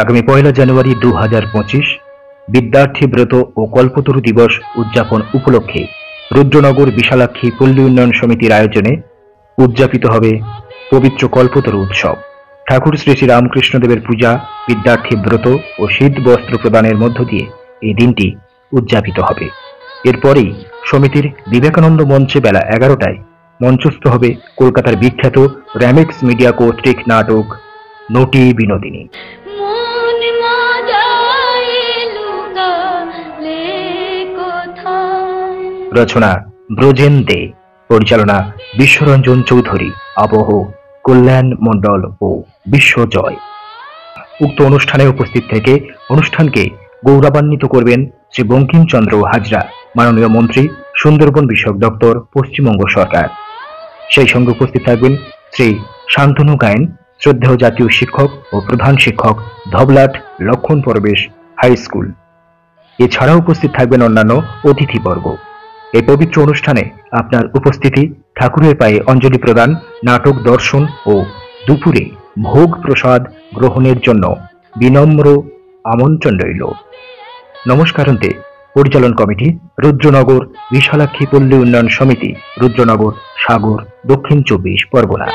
আগামী 1 জানুয়ারি 2025 বিদ্যার্থী ব্রত ও কল্পতরু দিবস উদযাপন উপলক্ষে রুদ্রনগর বিশালাক্ষী পল্লী উন্নয়ন সমিতির আয়োজনে উদযাপিত হবে পবিত্র কল্পতরু উৎসব। ঠাকুর শ্রী শ্রী রামকৃষ্ণদেবের পূজা, বিদ্যার্থী ব্রত ও শীত বস্ত্র প্রদানের মধ্য দিয়ে এই দিনটি উদযাপিত হবে। এরপরেই সমিতির বিবেকানন্দ মঞ্চে বেলা 11টায় মঞ্চস্থ হবে কলকাতার বিখ্যাত র্যামিক্স মিডিয়া কর্তৃক নাটক নটি বিনোদিনী। রচনা ব্রজেন দে, পরিচালনা বিশ্বরঞ্জন চৌধুরী, আবহ কল্যাণ মণ্ডল ও বিশ্বজয়। উক্ত অনুষ্ঠানে উপস্থিত থেকে অনুষ্ঠানকে গৌরবান্বিত করবেন শ্রী বঙ্কিমচন্দ্র হাজরা, মাননীয় মন্ত্রী, সুন্দরবন বিষয়ক দপ্তর, পশ্চিমবঙ্গ সরকার। সেই সঙ্গে উপস্থিত থাকবেন শ্রী শান্তনু গায়েন, শ্রদ্ধেয় জাতীয় শিক্ষক ও প্রধান শিক্ষক, ধবলাট লক্ষণ পরবেশ হাই স্কুল। এছাড়াও উপস্থিত থাকবেন অন্যান্য অতিথিবর্গ। এই পবিত্র অনুষ্ঠানে আপনার উপস্থিতি, ঠাকুরের পায়ে অঞ্জলি প্রদান, নাটক দর্শন ও দুপুরে ভোগ প্রসাদ গ্রহণের জন্য বিনম্র আমন্ত্রণ রইল। নমস্কারান্তে পরিচালন কমিটি, রুদ্রনগর বিশালাক্ষী পল্লী উন্নয়ন সমিতি, রুদ্রনগর, সাগর, দক্ষিণ 24 পরগনা।